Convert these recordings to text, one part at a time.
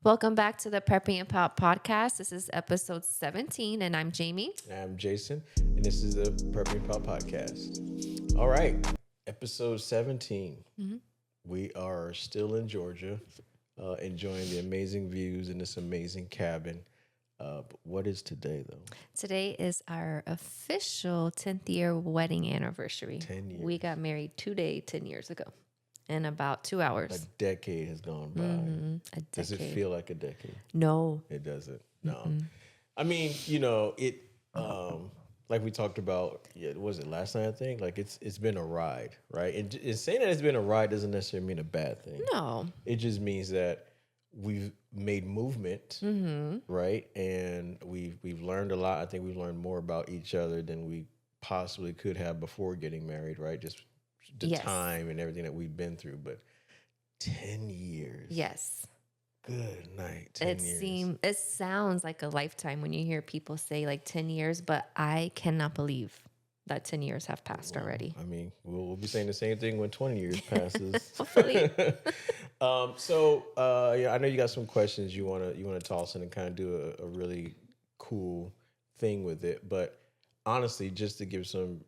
Welcome back to the Prepping and Pop podcast. This is episode 17, and I'm Jamie. I'm Jason, and this is the Prepping Pop Podcast. All right, episode 17. We are still in Georgia, enjoying the amazing views in this amazing cabin. But what is today, though? Today is our official 10th year wedding anniversary. 10 years. We got married today, 10 years ago, in about 2 hours. A decade has gone by. A decade. Does it feel like a decade? No. It doesn't. No. I mean, like we talked about, was it last night, I think? Like it's been a ride, right? And saying that it's been a ride doesn't necessarily mean a bad thing. No. It just means that we've made movement, right? And we've learned a lot. I think we've learned more about each other than we possibly could have before getting married, right? Just the Yes. time and everything that we've been through. But 10 years. Yes. Good night. 10 years. It sounds like a lifetime when you hear people say like 10 years, but I cannot believe that 10 years have passed already. I mean, we'll be saying the same thing when 20 years passes. Hopefully. I know you got some questions you wanna toss in and kind of do a really cool thing with it. But honestly, just to give some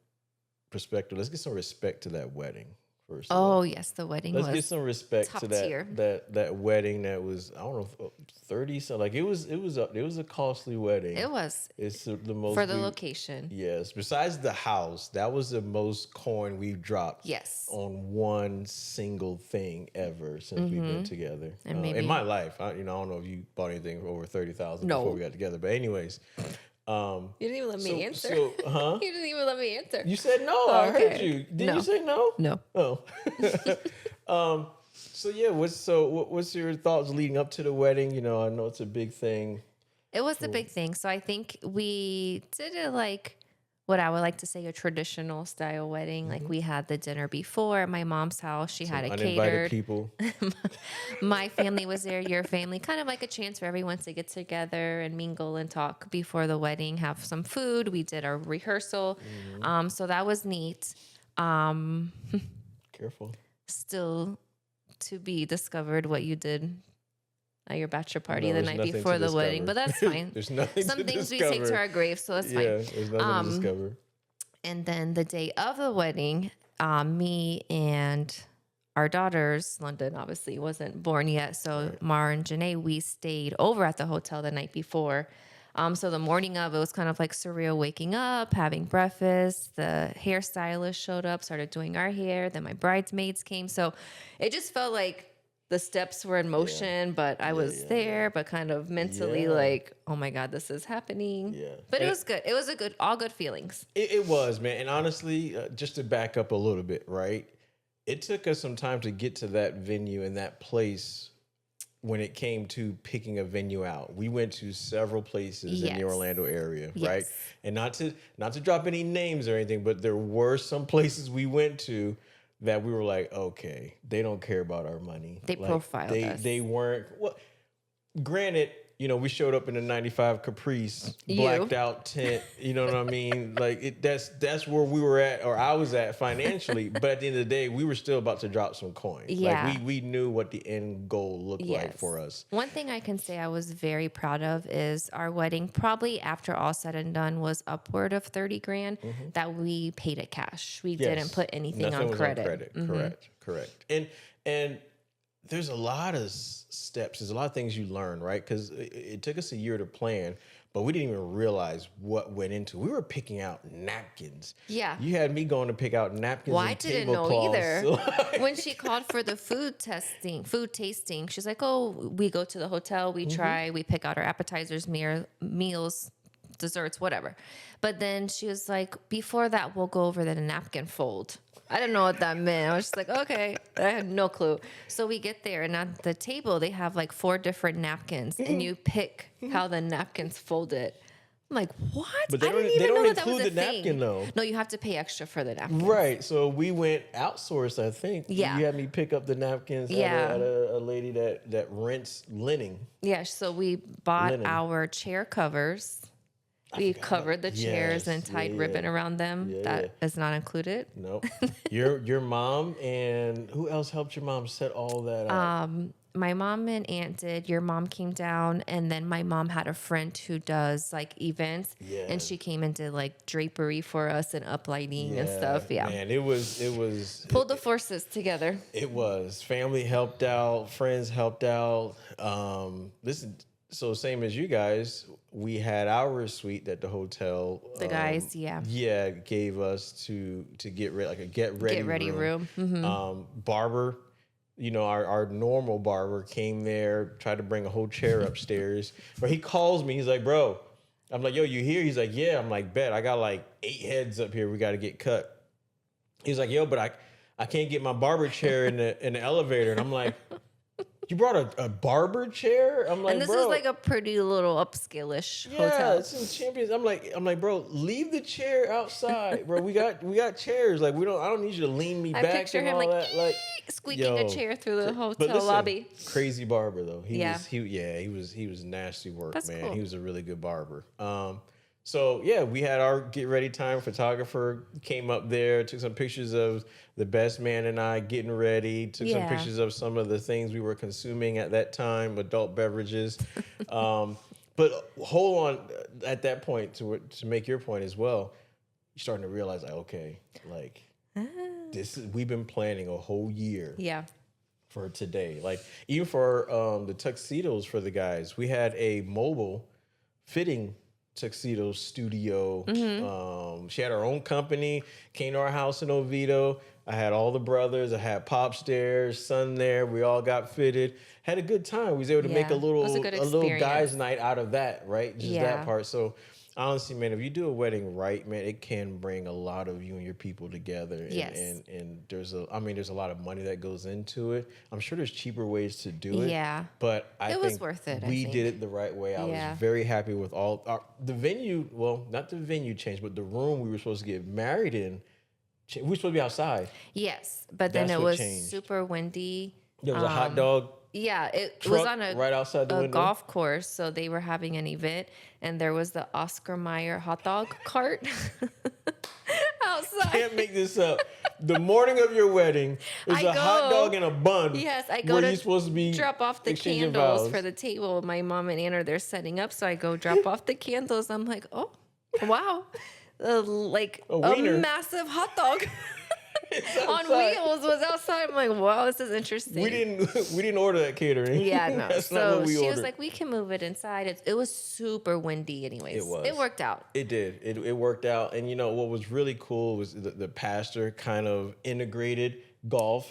perspective, let's get some respect to that wedding first. Of all. Oh, yes. The wedding Let's was get some respect top to tier. that wedding that was, I don't know, 30. So like it was a costly wedding. It was It's the most for the location. Yes. Besides the house, that was the most coin we've dropped. Yes. On one single thing ever since we've been together. And maybe- in my life, I don't know if you bought anything for over 30,000 No. before we got together. But anyways, You didn't even let me answer. huh? You didn't even let me answer. You said no. I heard Okay. you. Did No. you say no? No. Oh. What's your thoughts leading up to the wedding? You know, I know it's a big thing. It was the big thing. So I think we did it like what I would like to say a traditional style wedding. Like we had the dinner before at my mom's house. She had it Uninvited catered. people. My family was there, your family, kind of like a chance for everyone to get together and mingle and talk before the wedding, have some food. We did our rehearsal. So that was neat. Careful. Still to be discovered what you did at your bachelor party No, the there's night nothing before to the wedding, but discover. that's fine. There's nothing Some to things we discover. take to our grave, so that's Yeah, fine. there's nothing to discover. And then the day of the wedding, me and our daughters, London obviously wasn't born yet, so Mara and Janae, we stayed over at the hotel the night before. So the morning of, it was kind of like surreal waking up, having breakfast. The hairstylist showed up, started doing our hair. Then my bridesmaids came. So it just felt like the steps were in motion, but I was there, but kind of mentally like, oh my God, this is happening. Yeah. But it was good. It was all good feelings. It was, man. And honestly, just to back up a little bit, right? It took us some time to get to that venue and that place when it came to picking a venue out. We went to several places in Yes. the Orlando area, Yes. right? And not to drop any names or anything, but there were some places we went to that we were like, okay, they don't care about our money. They profiled us. They weren't. Well, granted, we showed up in a 95 Caprice, You. blacked out tent. You know what I mean? Like that's where we were at, or I was at financially. But at the end of the day, we were still about to drop some coins. Yeah. Like we knew what the end goal looked like Yes. for us. One thing I can say I was very proud of is our wedding, probably after all said and done, was upward of 30 grand that we paid it cash. We didn't Yes. put anything Nothing on was credit. Correct. And there's a lot of steps. There's a lot of things you learn, right? Because it took us a year to plan, but we didn't even realize what went into it. We were picking out napkins. Yeah. You had me going to pick out napkins. Well, I and didn't know tablecloths. either. When she called for the food tasting, she's like, oh, we go to the hotel, we try, we pick out our appetizers, meals, desserts, whatever. But then she was like, before that, we'll go over the napkin fold. I didn't know what that meant. I was just like, okay. I had no clue. So we get there, and at the table, they have like 4 different napkins, and you pick how the napkins folded. I'm like, what? But they I don't- didn't they even don't know that was include a the thing. napkin, though. No, you have to pay extra for the napkin. Right. So we went outsourced, I think. Yeah. You had me pick up the napkins Yeah. at a lady that rents linen. Yeah, so we bought Linen. our chair covers. We covered the chairs and tied ribbon around them. Yeah, That is not included. Nope. Your mom and who else helped your mom set all that up? my mom and aunt did. Your mom came down, and then my mom had a friend who does like events, Yeah. and she came and did like drapery for us and uplighting and stuff. Yeah, man, it was pulled the forces together. it was family helped out, friends helped out. Listen, so same as you guys, we had our suite that the hotel, The guys, yeah. gave us to get ready, like a get ready room. Mm-hmm. Barber, our normal barber came there, tried to bring a whole chair upstairs. But he calls me, he's like, bro, I'm like, yo, you here? He's like, yeah. I'm like, bet. I got like 8 heads up here we got to get cut. He's like, yo, but I can't get my barber chair in the elevator. And I'm like, you brought a barber chair? I'm like, And this bro, is like a pretty little upscale-ish yeah, hotel. it's in Champions. I'm like, bro, leave the chair outside, bro. We got chairs. Like I don't need you to lean me I back picture and him all like that. Like squeaking a chair through the but hotel listen, lobby. Crazy barber though. He Yeah. was nasty work, That's man. cool. He was a really good barber. So yeah, we had our get ready time. Photographer came up there, took some pictures of the best man and I getting ready, took some Yeah. pictures of some of the things we were consuming at that time, adult beverages. But hold on, at that point, to make your point as well, you're starting to realize, like, okay, like we've been planning a whole year Yeah. for today. Like even for the tuxedos for the guys, we had a mobile fitting tuxedo studio. She had her own company, came to our house in Oviedo. I had all the brothers. I had Pops there, son there. We all got fitted. Had a good time. We was able to make Yeah, a it was little a good little guys' experience. night out of that, right? Just Yeah. that part. So honestly, man, if you do a wedding right, man, it can bring a lot of you and your people together. And, Yes. and there's a lot of money that goes into it. I'm sure there's cheaper ways to do it. Yeah. But I It think was worth it, I we think. did it the right way. I Yeah. was very happy with the venue. Well, not the venue changed, but the room we were supposed to get married in. We were supposed to be outside. Yes, but then That's it what was changed. super windy. There was a hot dog Yeah, it truck was on right outside the a window. golf course, so they were having an event, and there was the Oscar Mayer hot dog cart outside. Can't make this up. The morning of your wedding, there's I a hot go- dog and a bun. Yes, I go where to you're supposed to be drop off the exchanging candles vows. for the table. My mom and aunt are there setting up, so I go drop off the candles. I'm like, oh, wow, like A a wiener. massive hot dog It's on outside. wheels was outside. I'm like, wow, this is interesting. We didn't order that catering. Yeah, no. That's not So what we she was ordered. like, we can move it inside. It was super windy, anyways. It was. It worked out. It did. It worked out. And what was really cool was the pastor kind of integrated golf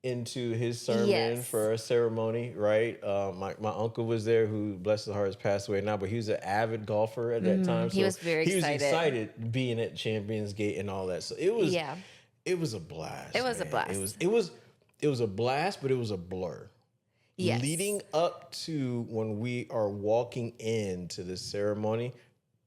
into his sermon Yes. for a ceremony, right? My uncle was there, who, bless his heart, has passed away now, but he was an avid golfer at that time. He was very He was excited. excited being at Champions Gate and all that. So it was Yeah. it was a blast. It was a man. blast. It was a blast, but it was a blur. Yes. Leading up to when we are walking into the ceremony,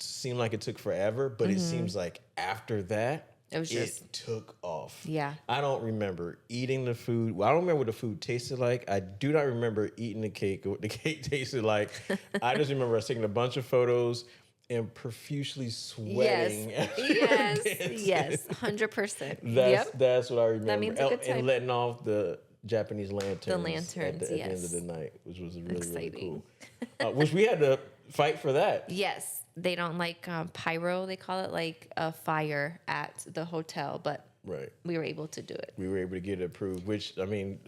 seemed like it took forever, but it seems like after that, It was just- took off. Yeah. I don't remember eating the food. Well, I don't remember what the food tasted like. I do not remember eating the cake or what the cake tasted like. I just remember us taking a bunch of photos and profusely sweating. Yes. after Yes. dancing. Yes. 100%. That's what I remember. means a good And time. letting off the Japanese lanterns. at lanterns, the end yes. of the night, which was really Exciting. cool. Which we had to fight for that. Yes. They don't like pyro. They call it like a fire at the hotel, but Right. we were able to do it. We were able to get it approved, which, I mean,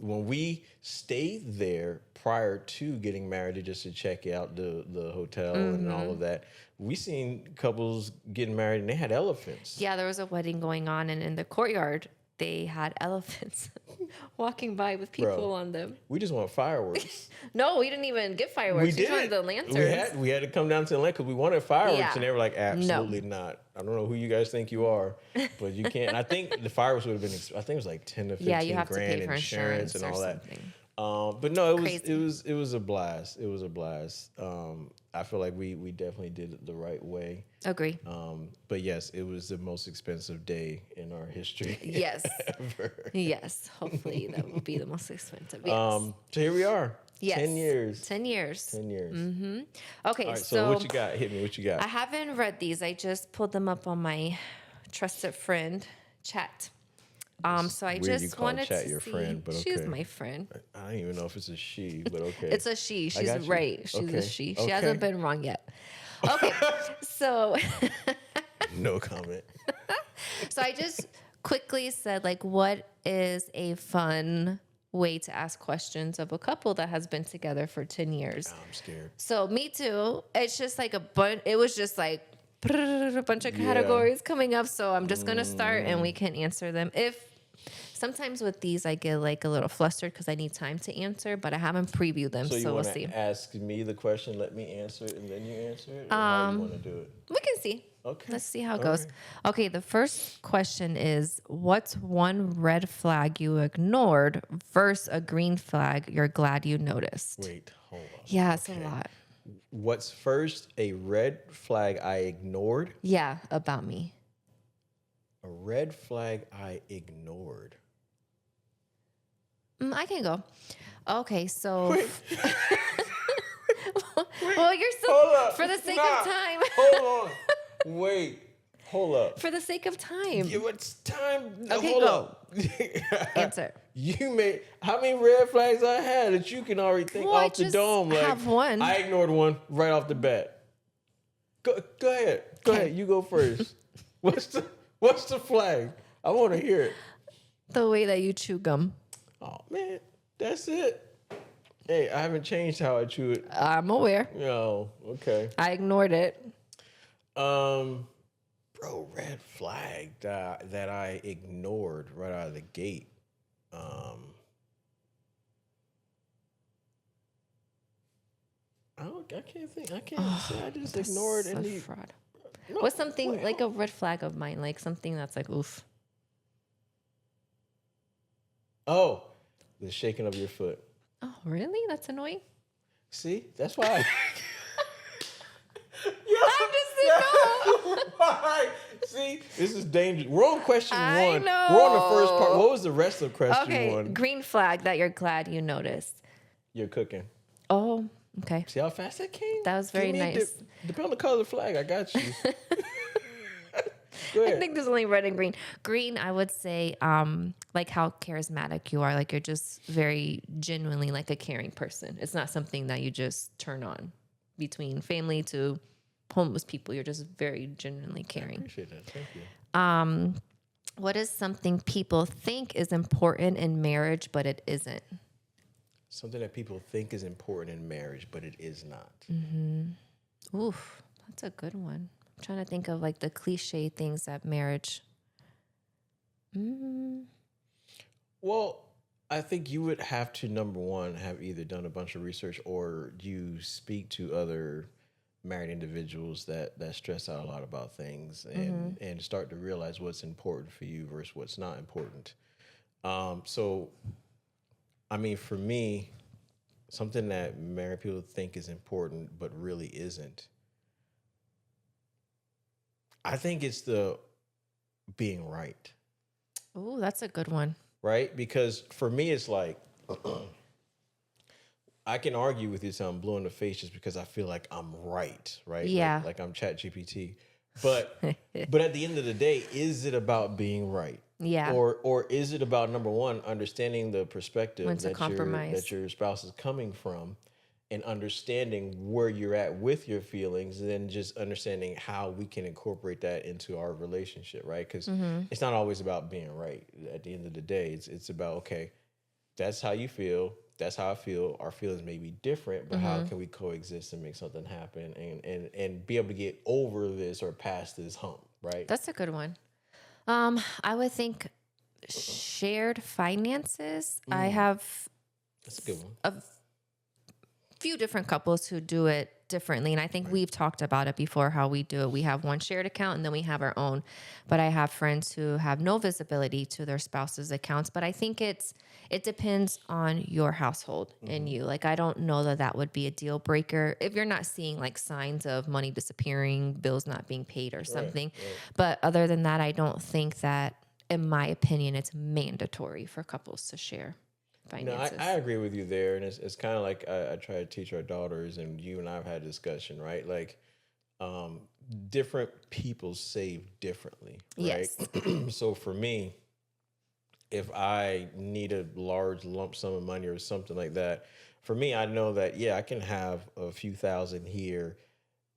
when we stayed there prior to getting married, just to check out the hotel and all of that, we seen couples getting married and they had elephants. Yeah, there was a wedding going on, and in the courtyard, they had elephants walking by with people Bro. on them. We just want fireworks. No, we didn't even get fireworks. We We did. just wanted the lanterns. We had to come down to the land because we wanted fireworks, Yeah. and they were like, absolutely not. I don't know who you guys think you are, but you can't. And I think the fireworks would have been, I think it was like 10 to 15 Yeah, you have to grand pay for insurance and or all that. something. But no, Crazy. it was a blast. It was a blast. I feel like we definitely did it the right way. Agree. But yes, it was the most expensive day in our history. Yes. ever. Yes. Hopefully that will be the most expensive. Yes. So here we are. Yes. 10 years. 10 years. 10 years. Okay, All right, so so what you got? Hit me. What you got? I haven't read these. I just pulled them up on my trusted friend chat. So I weird you just call wanted chat to your see. friend, but She's okay. my friend. I don't even know if it's a she, but okay. It's a she. I She's got you. right. She's a Okay. she. She Okay. hasn't been wrong yet. Okay. So No comment. so I just quickly said, like, what is a fun way to ask questions of a couple that has been together for 10 years? I'm scared. So me too. It's just like it was just like a bunch of Yeah. categories coming up. So I'm just going to start and we can answer them. Sometimes with these, I get like a little flustered because I need time to answer, but I haven't previewed them. So you So we'll want see. to ask me the question, let me answer it, and then you answer it? Or how you want to do it? We can see. Okay. Let's see how it All goes. right. Okay, the first question is, what's one red flag you ignored versus a green flag you're glad you noticed? Wait, hold on. Yeah, it's Okay. a lot. What's first a red flag I ignored? Yeah, about me. A red flag I ignored. I can go. Okay, so Wait. well, you're so Hold up. for the sake Nah. of time. Hold on. Wait. Hold up. For the sake of time. Yeah, what's time? Okay, Hold go. up. Answer. You made how many red flags I had that you can already think Well, I off the just dome? Like, have one. I ignored one right off the bat. Go ahead. Go Okay. ahead. You go first. What's the flag? I want to hear it. The way that you chew gum. Oh man, that's it. Hey, I haven't changed how I chew it. I'm aware. No, okay. I ignored it. Bro, red flag that I ignored right out of the gate. I can't think. I can't say I just ignored That's a any. fraud. No, What's something wait, like a red flag of mine? Like something that's like, oof. Oh, the shaking of your foot. Oh, really? That's annoying. See, that's why. I'm just Why? See, this is dangerous. We're on question I one. know. We're on the first part. What was the rest of question okay. one? Green flag that you're glad you noticed. You're cooking. Oh, okay. See how fast that came? That was very Give me a nice. Depending on the color of the flag, I got you. Go I ahead. think there's only red and green. Green, I would say, like how charismatic you are. Like you're just very genuinely like a caring person. It's not something that you just turn on between family to homeless people. You're just very genuinely caring. Appreciate that. Thank you. What is something people think is important in marriage, but it isn't? Something that people think is important in marriage, but it is not. Oof, that's a good one. I'm trying to think of like the cliche things that marriage. Well, I think you would have to, number one, have either done a bunch of research or you speak to other married individuals that stress out a lot about things and start to realize what's important for you versus what's not important. So, I mean, for me, something that married people think is important but really isn't. I think it's the being right. Oh, that's a good one. Right? Because for me, it's like, I can argue with you till I'm blue in the face just because I feel like I'm right, right? Yeah. Like I'm Chat GPT. But at the end of the day, is it about being right? Yeah. Or is it about, number one, understanding the perspective When to compromise. that your spouse is coming from and understanding where you're at with your feelings, and then just understanding how we can incorporate that into our relationship, right? Because it's not always about being right. At the end of the day, it's about, okay, that's how you feel. That's how I feel. Our feelings may be different, but how can we coexist and make something happen and be able to get over this or past this hump, right? That's a good one. I would think shared finances. I have That's a good one. a few different couples who do it differently. And I think we've talked about it before, how we do it. We have one shared account and then we have our own. But I have friends who have no visibility to their spouse's accounts. But I think it depends on your household and you. Like, I don't know that would be a deal breaker if you're not seeing like signs of money disappearing, bills not being paid or something. But other than that, I don't think that, in my opinion, it's mandatory for couples to share No, finances. I agree with you there, and it's kind of like I try to teach our daughters, and you and I have had a discussion, right? Like, different people save differently, right? Yes. So for me, if I need a large lump sum of money or something like that, for me, I know that, yeah, I can have a few thousand here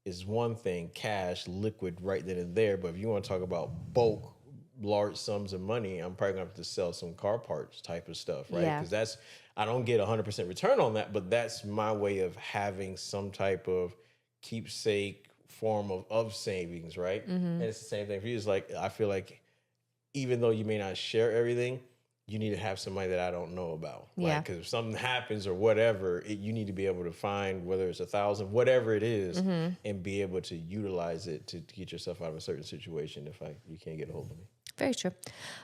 is one thing, cash, liquid right then and there. But if you want to talk about bulk, large sums of money, I'm probably gonna have to sell some car parts type of stuff, right? Yeah. Because that's, I don't get 100% return on that, but that's my way of having some type of keepsake form of savings, right? And it's the same thing for you. It's like, I feel like even though you may not share everything, you need to have somebody that I don't know about. Yeah. Because if something happens or whatever, you need to be able to find, whether it's 1,000, whatever it is, and be able to utilize it to get yourself out of a certain situation if you can't get a hold of me. Very true.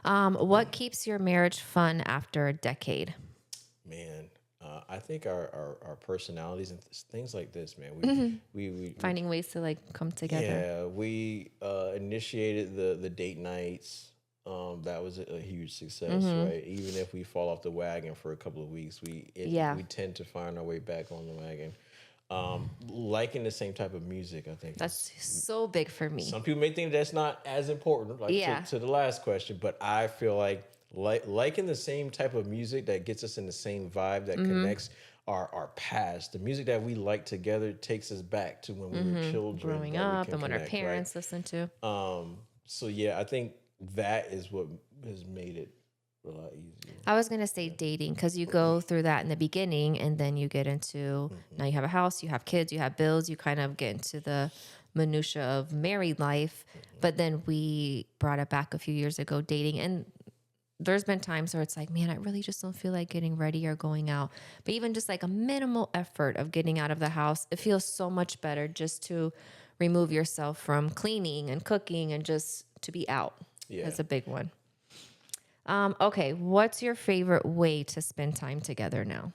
What keeps your marriage fun after a decade? Man, I think our personalities and things like this, man. We Finding ways to like come together. yeah, we initiated the date nights. That was a huge success, right? Even if we fall off the wagon for a couple of weeks, we tend to find our way back on the wagon. Liking the same type of music, I think. That's so big for me. Some people may think that's not as important, like to the last question, but I feel like liking the same type of music that gets us in the same vibe that connects our past. The music that we like together takes us back to when we were children, Growing that we up can and what our connect, parents listened to. right? So yeah, I think that is what has made it a lot easier. I was going to say dating because you go through that in the beginning and then you get into now you have a house, you have kids, you have bills, you kind of get into the minutia of married life. But then we brought it back a few years ago, dating. And there's been times where it's like, man, I really just don't feel like getting ready or going out. But even just like a minimal effort of getting out of the house, it feels so much better just to remove yourself from cleaning and cooking and just to be out. Yeah. That's a big one. Okay, what's your favorite way to spend time together now?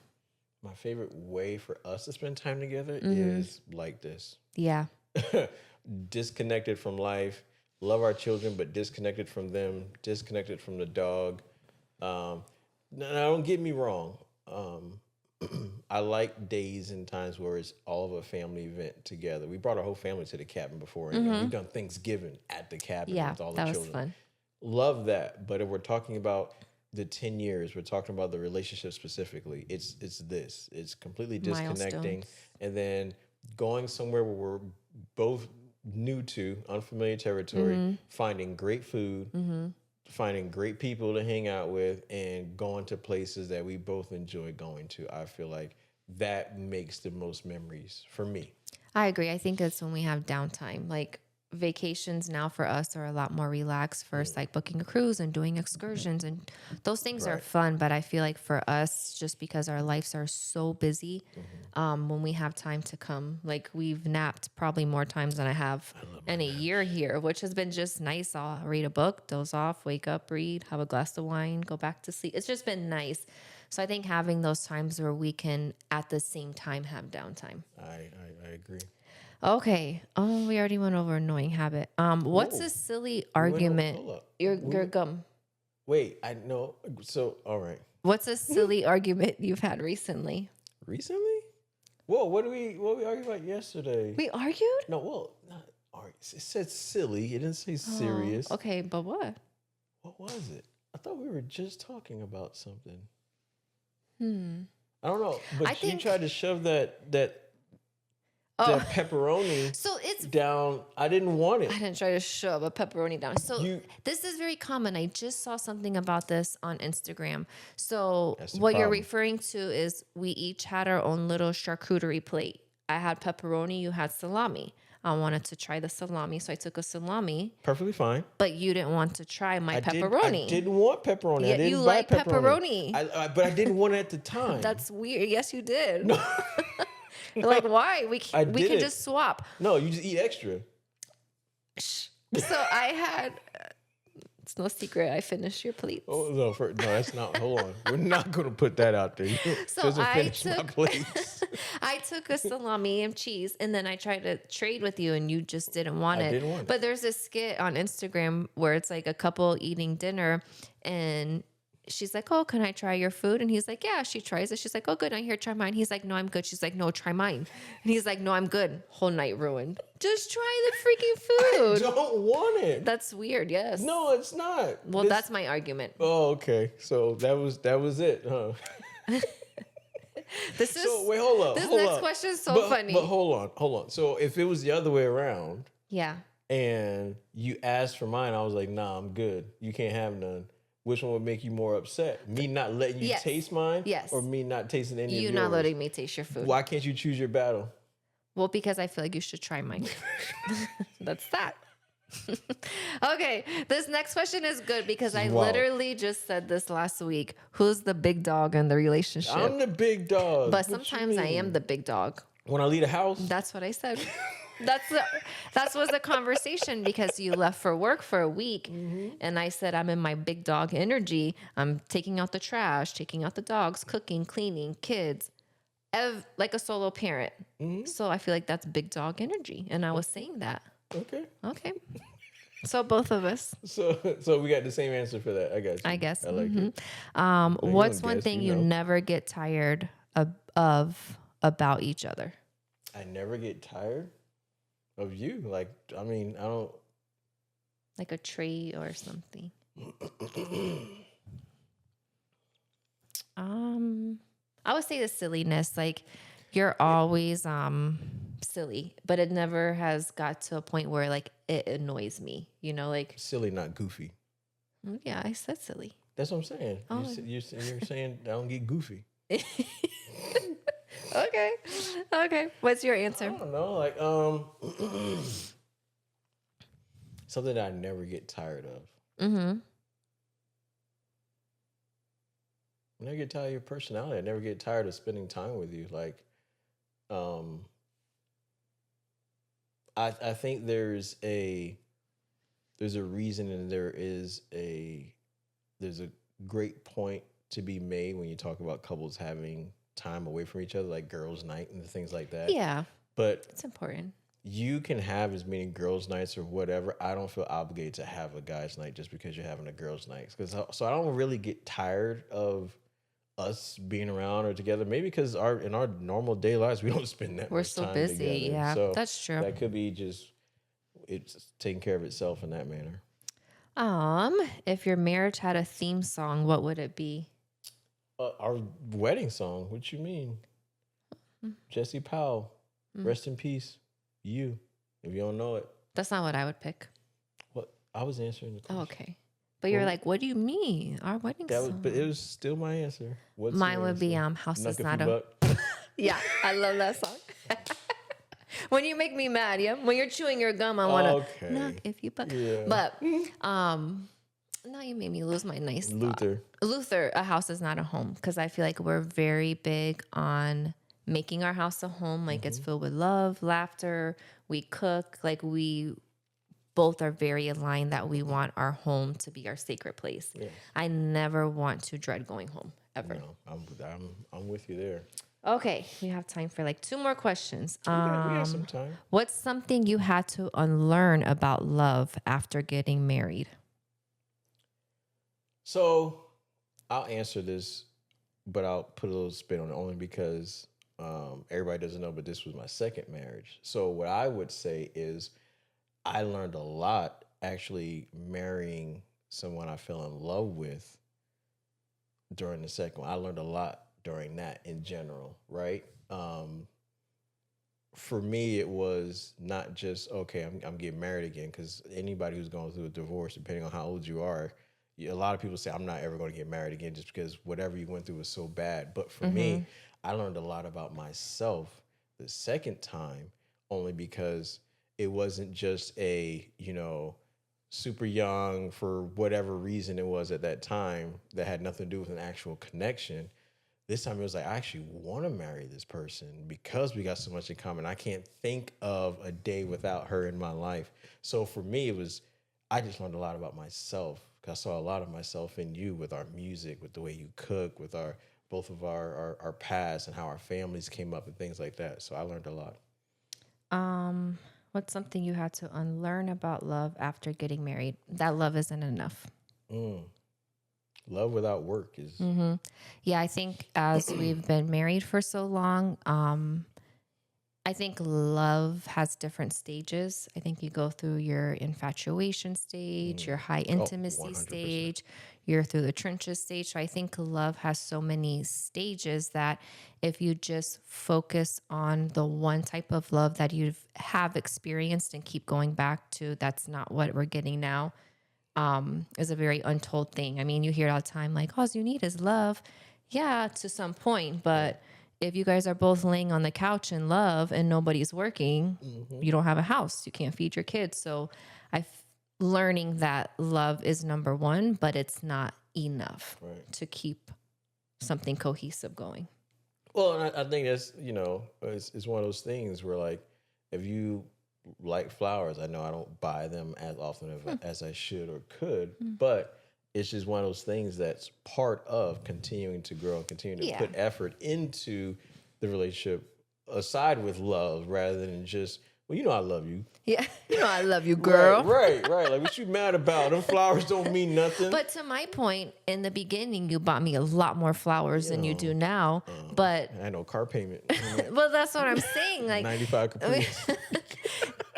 My favorite way for us to spend time together is like this. Yeah. Disconnected from life, love our children, but disconnected from them, disconnected from the dog. Now, don't get me wrong. I like days and times where it's all of a family event together. We brought our whole family to the cabin before, and we've done Thanksgiving at the cabin Yeah, with all the that was children. fun. Love that. But if we're talking about the 10 years, we're talking about the relationship specifically. It's this. It's completely disconnecting. Milestones. And then going somewhere where we're both new to, unfamiliar territory, finding great food, finding great people to hang out with, and going to places that we both enjoy going to. I feel like that makes the most memories for me. I agree. I think it's when we have downtime. Like vacations now for us are a lot more relaxed versus like booking a cruise and doing excursions, and those things are Right. fun. But I feel like for us, just because our lives are so busy, when we have time to come, like we've napped probably more times than I have in a year here, which has been just nice. I'll read a book, doze off, wake up, read, have a glass of wine, go back to sleep. It's just been nice. So I think having those times where we can at the same time have downtime. I agree. Okay. Oh, we already went over annoying habit. What's Whoa. a silly hold argument? up. Your gum. Wait, I know. So, all right. What's a silly argument you've had recently? Recently? Whoa, what we argued about yesterday? We argued? No, well, not argued. It said silly. It didn't say serious. Oh, okay, but what? What was it? I thought we were just talking about something. Hmm. I don't know. But I you think- tried to shove that Oh, pepperoni so it's. down. I didn't want it. I didn't try to shove a pepperoni down. So You- this is very common. I just saw something about this on Instagram. So That's the what you're problem. referring to is we each had our own little charcuterie plate. I had pepperoni, you had salami. I wanted to try the salami, so I took a salami, Perfectly fine. but you didn't want to try my I pepperoni. didn't want pepperoni. Yeah, I didn't you buy like pepperoni. But I didn't want it at the time. That's weird. Yes, you did. Like, why? We I can didn't. just swap. No, you just eat extra. So I had. It's no secret. I finished your plates. Oh no, no, that's not. Hold on, we're not going to put that out there. So Doesn't I finish my took- plates. I took a salami and cheese, and then I tried to trade with you, and you just didn't want I it. didn't want it. But there's a skit on Instagram where it's like a couple eating dinner, and she's like, oh, can I try your food? And he's like, yeah. She tries it. She's like, oh, good. I'm here. Try mine. He's like, no, I'm good. She's like, no, try mine. And he's like, no, I'm good. Whole night ruined. Just try the freaking food. Don't want it. That's weird. Yes. No, it's not. Well, that's my argument. Oh, okay. So that was it, huh? This is So wait, hold up. this hold next up. question is so But funny. hold on. So if it was the other way around Yeah. and you asked for mine, I was like, nah, I'm good. You can't have none. Which one would make you more upset? Me not letting you Yes. taste mine? Yes. Or me not tasting any of You yours? not letting me taste your food. Why can't you choose your battle? Well, because I feel like you should try mine. That's that. Okay, this next question is good because I Wow. literally just said this last week. Who's the big dog in the relationship? I'm the big dog. But What you sometimes I am mean? the big dog. When I leave the house? That's what I said. That was the conversation because you left for work for a week, and I said I'm in my big dog energy. I'm taking out the trash, taking out the dogs, cooking, cleaning, kids, like a solo parent. So I feel like that's big dog energy, and I was saying that. Okay. Okay, so both of us, So we got the same answer for that. I got you. I guess. I like it. What's don't one guess, thing you you know. never get tired of about each other? I never get tired of you. Like, I mean, I don't. Like a tree or something. I would say the silliness. Like you're always silly, but it never has got to a point where like it annoys me. You know, like Silly, not goofy. yeah, I said silly. That's what I'm saying. Oh. You're saying I don't get goofy. Okay. Okay. What's your I answer? don't know. Like, something that I never get tired of. Mm-hmm. I never get tired of your personality. I never get tired of spending time with you. Like, I think there's a reason and there's a great point to be made when you talk about couples having time away from each other, like girls' night and things like that. Yeah, But it's important. you can have as many girls' nights or whatever. I don't feel obligated to have a guys' night just because you're having a girls' night. So I don't really get tired of us being around or together. Maybe because in our normal day lives we don't spend that We're much so time busy. together. Yeah, So that's true. that could be just it's taking care of itself in that manner. If your marriage had a theme song, what would it be? Our wedding song. What you mean? Jesse Powell, rest in peace. You, if you don't know it, That's not what I would pick. what I was answering the question. Oh, okay. But you're Well, like, what do you mean? Our wedding That was, song. but it was still my answer. What's Mine your would be answer? House Knock is If You Not a. Buck? Yeah, I love that song. When you make me mad, yeah. When you're chewing your gum, I want to Okay. knock if you buck. Yeah. But now you made me lose my nice thought. Luther. A house is not a home because I feel like we're very big on making our house a home. Like it's filled with love, laughter. We cook. Like we both are very aligned that we want our home to be our sacred place. Yeah. I never want to dread going home ever. No, I'm with you there. Okay, we have time for like 2 more questions. We got some time. What's something you had to unlearn about love after getting married? So I'll answer this, but I'll put a little spin on it only because everybody doesn't know, but this was my second marriage. So what I would say is I learned a lot actually marrying someone I fell in love with during the second one. I learned a lot during that in general, right? For me, it was not just, okay, I'm getting married again, because anybody who's going through a divorce, depending on how old you are, a lot of people say, I'm not ever going to get married again just because whatever you went through was so bad. But for me, I learned a lot about myself the second time, only because it wasn't just a, super young for whatever reason it was at that time that had nothing to do with an actual connection. This time it was like, I actually want to marry this person because we got so much in common. I can't think of a day without her in my life. So for me, I just learned a lot about myself. I saw a lot of myself in you with our music, with the way you cook, with both of our past and how our families came up and things like that. So I learned a lot. What's something you had to unlearn about love after getting married? That love isn't enough. Love without work is Yeah, I think as we've been married for so long, I think love has different stages. I think you go through your infatuation stage, your high intimacy 100%. stage, you're through the trenches stage. So I think love has so many stages that if you just focus on the one type of love that you have experienced and keep going back to, that's not what we're getting now, is a very untold thing. I mean, you hear it all the time, like, all you need is love. Yeah, to some point, but if you guys are both laying on the couch in love and nobody's working, you don't have a house, you can't feed your kids. So learning that love is number one, but it's not enough to keep something cohesive going. Well, and I think that's, it's one of those things where, like, if you like flowers, I know I don't buy them as often as I should or could, but it's just one of those things that's part of continuing to grow and continue to put effort into the relationship aside with love rather than just, well, I love you. Yeah. I love you, girl. Right. Like, what you mad about? Them flowers don't mean nothing. But to my point, in the beginning, you bought me a lot more flowers than you do now. But I know car payment. well, that's what I'm saying. Like 95 Caprice.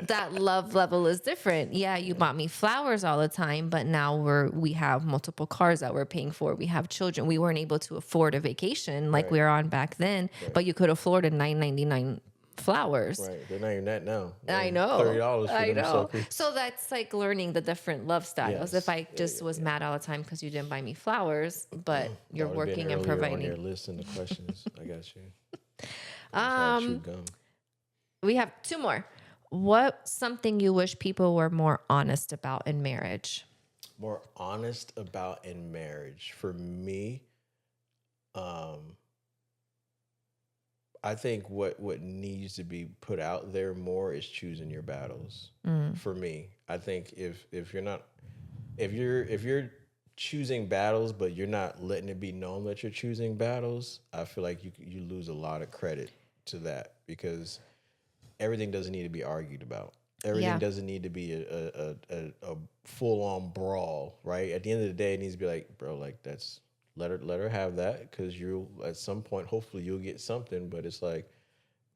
That love level is different. Yeah, you bought me flowers all the time, but now we have multiple cars that we're paying for. We have children. We weren't able to afford a vacation like we were on back then, but you could afford a $9.99 flowers. Right. They're not even that now. I know. $30 for them suckers. So that's like learning the different love styles. Yes. If I just was mad all the time because you didn't buy me flowers, but you're working and providing. On your list and the questions. I got you. We have two more. What's something you wish people were more honest about in marriage? More honest about in marriage. For me, I think what needs to be put out there more is choosing your battles. For me, I think if you're choosing battles, but you're not letting it be known that you're choosing battles, I feel like you lose a lot of credit to that, because everything doesn't need to be argued about. Everything doesn't need to be a full on brawl, right? At the end of the day, it needs to be like, bro, like that's let her have that, because you at some point hopefully you'll get something. But it's like,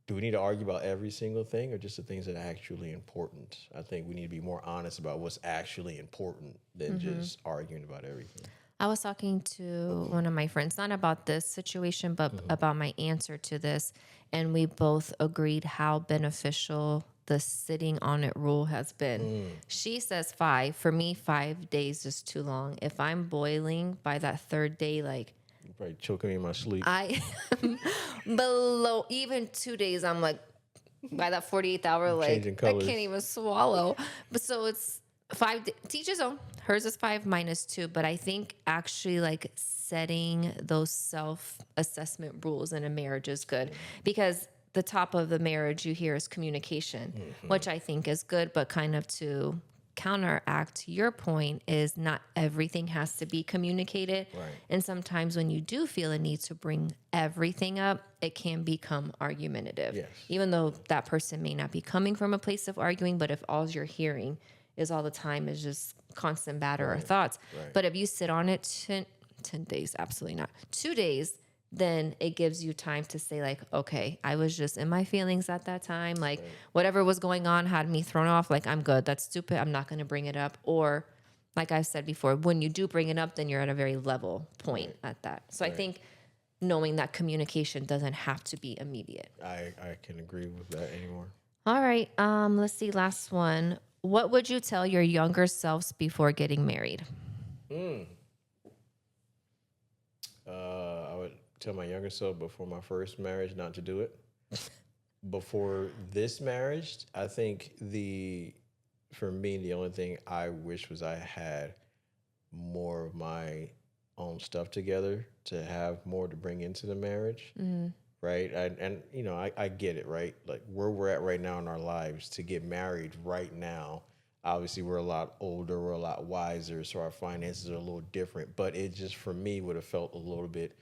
do we need to argue about every single thing or just the things that are actually important? I think we need to be more honest about what's actually important than just arguing about everything. I was talking to one of my friends, not about this situation, but about my answer to this. And we both agreed how beneficial the sitting on it rule has been. She says 5. For me, 5 days is too long. If I'm boiling by that third day, like, you're probably choking me in my sleep. I am below even 2 days. I'm like, by that 48th hour, like, I can't even swallow. But so it's 5, teach his own. Hers is 5, mine is 2. But I think actually like setting those self-assessment rules in a marriage is good, because the top of the marriage you hear is communication, which I think is good, but kind of to counteract your point is not everything has to be communicated. Right. And sometimes when you do feel a need to bring everything up, it can become argumentative. Yes. Even though that person may not be coming from a place of arguing, but if all you're hearing is all the time is just constant batter or thoughts. Right. But if you sit on it 10 days, absolutely not. 2 days, then it gives you time to say like, okay, I was just in my feelings at that time. Like whatever was going on had me thrown off. Like, I'm good. That's stupid. I'm not going to bring it up. Or like I've said before, when you do bring it up, then you're at a very level point at that. So I think knowing that communication doesn't have to be immediate. I can agree with that anymore. All right. Let's see. Last one. What would you tell your younger selves before getting married? I would tell my younger self before my first marriage not to do it. Before this marriage, I think for me, the only thing I wish was I had more of my own stuff together to have more to bring into the marriage. Right. And I get it, right? Like where we're at right now in our lives to get married right now. Obviously, we're a lot older, we're a lot wiser, so our finances are a little different. But it just, for me, would have felt a little bit,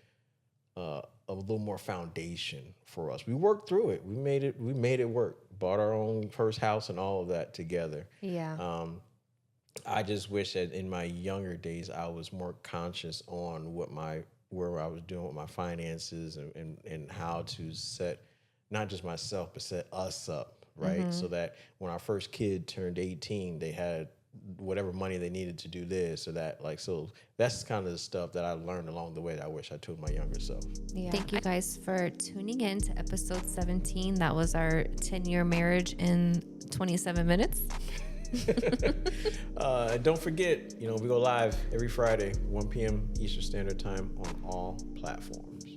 a little more foundation for us. We worked through it. We made it work. Bought our own first house and all of that together. Yeah. I just wish that in my younger days I was more conscious on where I was doing with my finances and how to set not just myself but set us up, right? So that when our first kid turned 18, they had whatever money they needed to do this or that. Like, so that's kind of the stuff that I learned along the way that I wish I told my younger self. Yeah. Thank you guys for tuning in to episode 17. That was our 10-year marriage in 27 minutes. Don't forget, we go live every Friday, 1 p.m. Eastern Standard Time on all platforms.